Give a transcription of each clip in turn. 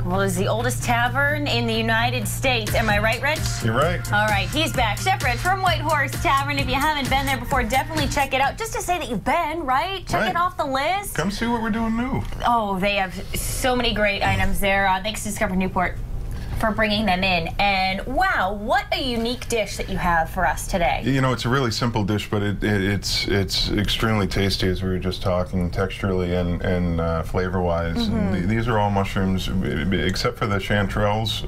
Well, it's the oldest tavern in the United States. Am I right, Rich? You're right. All right, he's back. Chef Rich from White Horse Tavern. If you haven't been there before, definitely check it out. Just to say that you've been, right? Check it off the list. Come see what we're doing new. Oh, they have so many great items there. Thanks to Discover Newport for bringing them in. And wow, what a unique dish that you have for us today. You know, it's a really simple dish, but it's extremely tasty, as we were just talking, texturally and flavor-wise. These are all mushrooms, except for the chanterelles.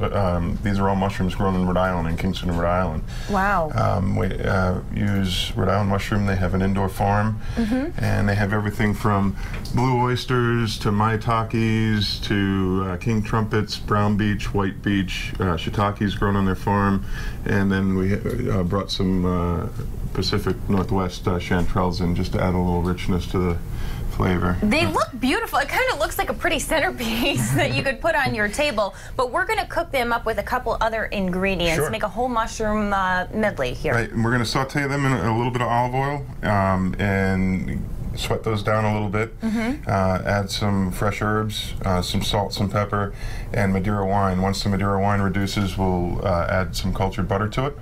These are all mushrooms grown in Rhode Island, in Kingston, Rhode Island. Wow. We use Rhode Island mushroom. They have an indoor farm, and they have everything from blue oysters to maitakes to king trumpets, brown beach, white beach, shiitakes grown on their farm, and then we brought some Pacific Northwest chanterelles in just to add a little richness to the flavor. They look beautiful. It kind of looks like a pretty centerpiece that you could put on your table, but we're going to cook them up with a couple other ingredients. Sure. Make a whole mushroom medley here. Right, and we're going to saute them in a little bit of olive oil and sweat those down a little bit. Add some fresh herbs, some salt, some pepper, and Madeira wine. Once the Madeira wine reduces, we'll add some cultured butter to it.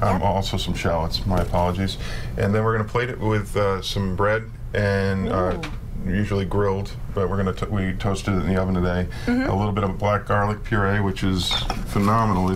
Also some shallots, my apologies. And then we're going to plate it with some bread and usually grilled, but we toasted it in the oven today. A little bit of black garlic puree, which is phenomenal.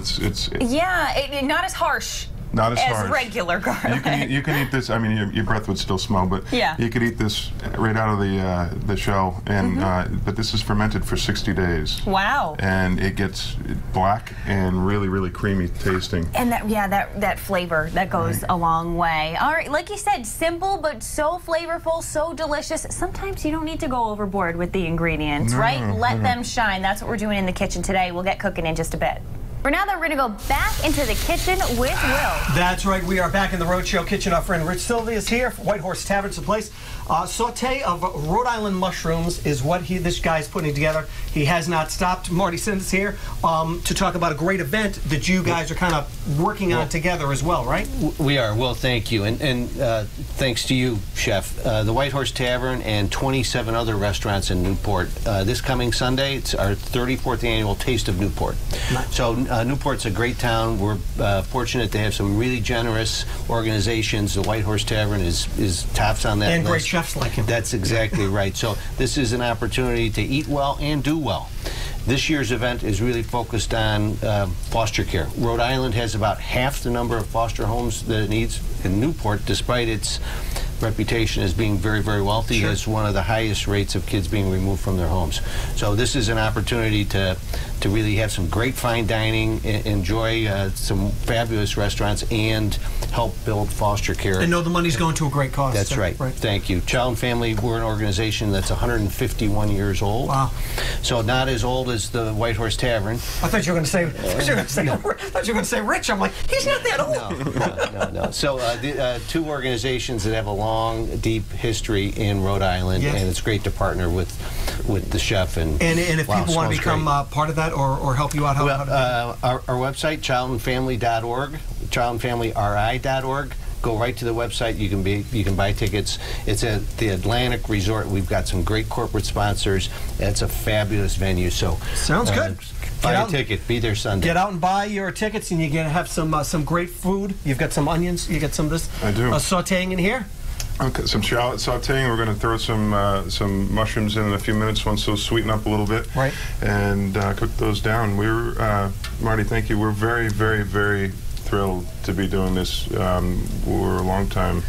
Yeah, not as harsh. Not as harsh. Regular garlic. You can eat this. I mean, your breath would still smell, but yeah, you could eat this right out of the shell. And but this is fermented for 60 days. Wow. And it gets black and really, really creamy tasting. And that flavor that goes a long way. All right, like you said, simple but so flavorful, so delicious. Sometimes you don't need to go overboard with the ingredients, right? Let them shine. That's what we're doing in the kitchen today. We'll get cooking in just a bit. For now, though, we're going to go back into the kitchen with Will. That's right. We are back in the Roadshow kitchen. Our friend Rich Sylvia is here for White Horse Tavern. Place. Saute of Rhode Island mushrooms is what this guy's putting together. He has not stopped. Marty sent us here to talk about a great event that you guys are kind of working on together as well, right? We are. Well, thank you. And thanks to you, Chef. The White Horse Tavern and 27 other restaurants in Newport. This coming Sunday, it's our 34th annual Taste of Newport. Nice. So Newport's a great town. We're fortunate to have some really generous organizations. The White Horse Tavern is tops on that list. And great chefs like him. That's exactly right. So this is an opportunity to eat well and do well. This year's event is really focused on foster care. Rhode Island has about half the number of foster homes that it needs. In Newport, despite its reputation as being very, very wealthy, has one of the highest rates of kids being removed from their homes. So this is an opportunity to really have some great fine dining, enjoy some fabulous restaurants, and help build foster care. And know the money's going to a great cause. That's right. Thank you. Child and Family, we're an organization that's 151 years old. Wow. So not as old as the White Horse Tavern. I thought you were going to say, Rich. I'm like, he's not that old. No. So the two organizations that have a long, deep history in Rhode Island, and it's great to partner with the chef. And if people want to become part of that or help you out, our website, childandfamily.org, childandfamilyri.org. Go right to the website. You can buy tickets. It's at the Atlantic Resort. We've got some great corporate sponsors. It's a fabulous venue. So sounds good. Buy a ticket. Be there Sunday. Get out and buy your tickets, and you can have some great food. You've got some onions. You got some of this. I do. Sautéing in here. Okay, some shallot sautéing. We're going to throw some mushrooms in a few minutes once those sweeten up a little bit. Right. And cook those down. Marty, thank you. We're very, very, very thrilled to be doing this. We're a long time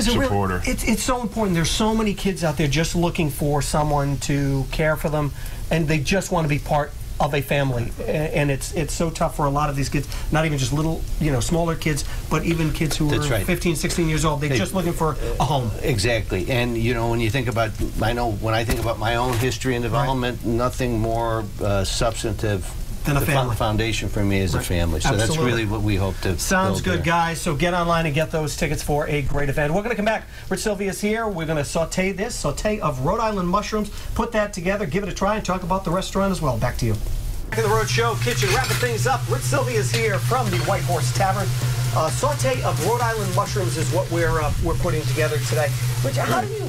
supporter. It's so important. There's so many kids out there just looking for someone to care for them, and they just want to be part of a family, and it's so tough for a lot of these kids, not even just little, smaller kids, but even kids who are 15, 16 years old. They're just looking for a home. Exactly. And when you think about, when I think about my own history and development, nothing more substantive than a family. The foundation for me is a family. So that's really what we hope to Sounds build good, there. guys. So get online and get those tickets for a great event. We're going to come back. Rich Sylvia's here. We're going to saute of Rhode Island mushrooms, put that together, give it a try, and talk about the restaurant as well. Back to you. Back in the Roadshow kitchen, wrapping things up. Rich Sylvia's here from the White Horse Tavern. Saute of Rhode Island mushrooms is what we're putting together today. Rich, how do you,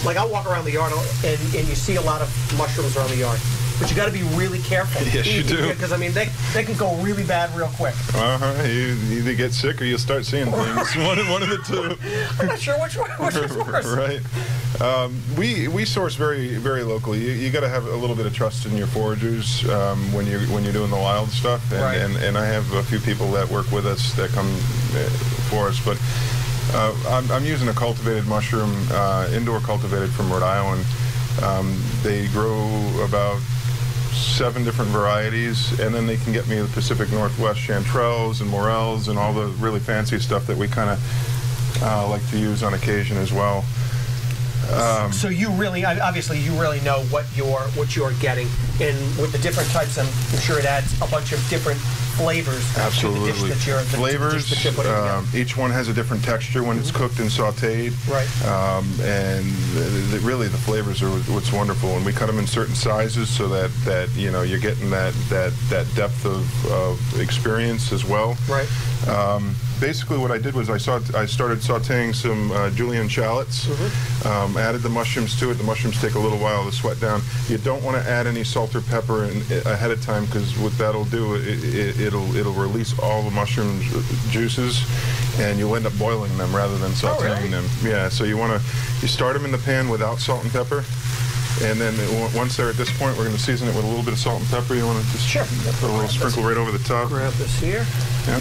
I walk around the yard and you see a lot of mushrooms around the yard. but you got to be really careful. Yes, you do. Because I mean, they can go really bad real quick. You either get sick or you'll start seeing things. one of the two. I'm not sure which is worse. Right. We source very, very locally. You got to have a little bit of trust in your foragers when you're doing the wild stuff. And I have a few people that work with us that come for us, but I'm using a cultivated mushroom, indoor cultivated from Rhode Island. They grow about 7 different varieties, and then they can get me the Pacific Northwest chanterelles and morels and all the really fancy stuff that we kind of like to use on occasion as well. So you really, obviously, you really know what you're getting, and with the different types, I'm sure it adds a bunch of different flavors. Absolutely. To the dish that you're, flavors. The dish that you're putting together. Each one has a different texture when it's cooked and sautéed. Right. And really, the flavors are what's wonderful, and we cut them in certain sizes so that you're getting that depth of experience as well. Right. Basically, what I did was I started sautéing some julienne shallots. Added the mushrooms to it. The mushrooms take a little while to sweat down. You don't want to add any salt or pepper ahead of time, because what that'll do, it'll release all the mushroom juices, and you'll end up boiling them rather than sautéing them. Yeah. So you start them in the pan without salt and pepper. And then once they're at this point, we're going to season it with a little bit of salt and pepper. You want to just put a little sprinkle right over the top. Grab this here. Yeah.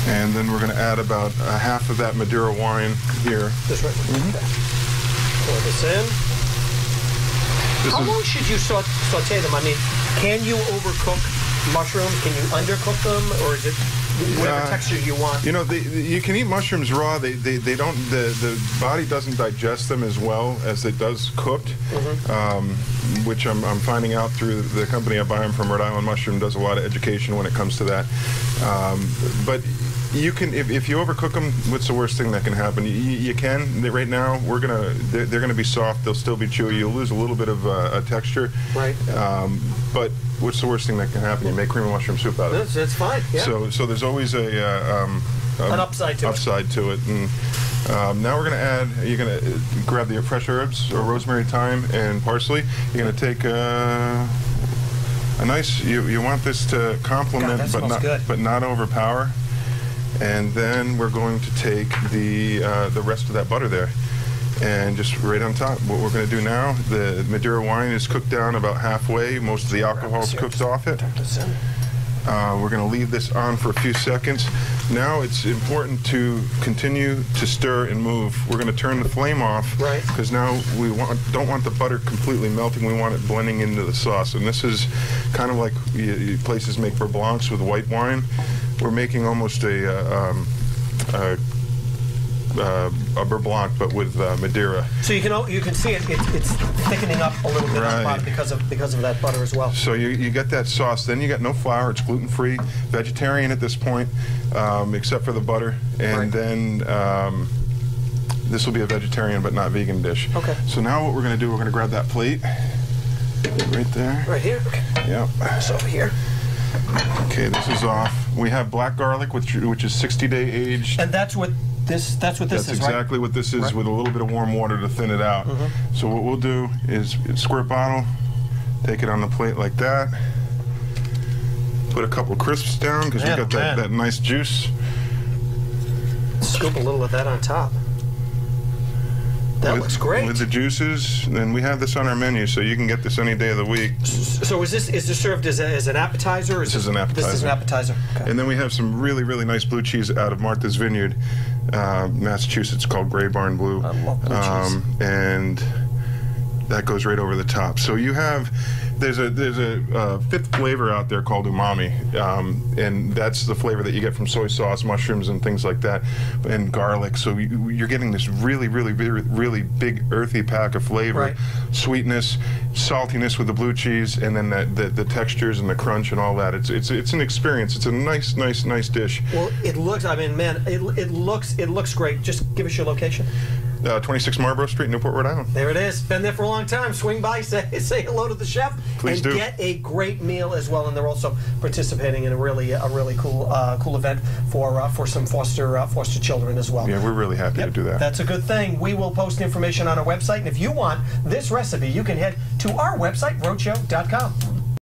And then we're going to add about half of that Madeira wine here. This right. Okay. Pour this in. How long should you saute them? I mean, can you overcook mushrooms? Can you undercook them, or is it whatever texture you want? You can eat mushrooms raw. They don't. The body doesn't digest them as well as it does cooked, which I'm finding out through the company I buy them from. Rhode Island Mushroom does a lot of education when it comes to that. But you can, if you overcook them, what's the worst thing that can happen? You can. Right now, they're gonna be soft. They'll still be chewy. You'll lose a little bit of a texture. Right. But what's the worst thing that can happen? You make cream of mushroom soup out of it. That's fine. Yeah. So there's always an upside to it. And now we're gonna add. You're gonna grab the fresh herbs, or rosemary, thyme, and parsley. You're gonna take a nice. You want this to complement, but not overpower. And then we're going to take the rest of that butter there, and just right on top. What we're going to do now, the Madeira wine is cooked down about halfway. Most of the alcohol is cooked off it. We're going to leave this on for a few seconds. Now it's important to continue to stir and move. We're going to turn the flame off, because now we don't want the butter completely melting. We want it blending into the sauce. And this is kind of like places make beurre blancs with white wine. We're making almost a beurre blanc, but with Madeira. So you can see it's thickening up a little bit on the bottom because of that butter as well. So you get that sauce. Then you got no flour. It's gluten-free, vegetarian at this point, except for the butter. And then this will be a vegetarian but not vegan dish. Okay. So now what we're going to do, we're going to grab that plate right there. Right here. Okay. Yep. It's over here. Okay, this is off. We have black garlic, which is 60-day aged. And that's what this is, right? That's exactly what this is, with a little bit of warm water to thin it out. So what we'll do is squirt bottle, take it on the plate like that, put a couple crisps down, because we got that nice juice. Scoop a little of that on top. That looks great. With the juices, and we have this on our menu, so you can get this any day of the week. So is this served as an appetizer? Or this is an appetizer. This is an appetizer. Okay. And then we have some really, really nice blue cheese out of Martha's Vineyard, Massachusetts, called Gray Barn Blue. I love blue cheese. And that goes right over the top. So you have, there's a fifth flavor out there called umami, and that's the flavor that you get from soy sauce, mushrooms, and things like that, and garlic. So you're getting this really, really, really big earthy pack of flavor, sweetness, saltiness with the blue cheese, and then the textures and the crunch and all that. It's an experience. It's a nice dish. Well, it looks. I mean, man, it looks great. Just give us your location. 26 Marlborough Street, Newport, Rhode Island. There it is. Been there for a long time. Swing by, say hello to the chef, Please and do. get a great meal as well. And they're also participating in a really cool event for some foster children as well. Yeah, we're really happy to do that. That's a good thing. We will post information on our website, and if you want this recipe, you can head to our website, roadshow.com.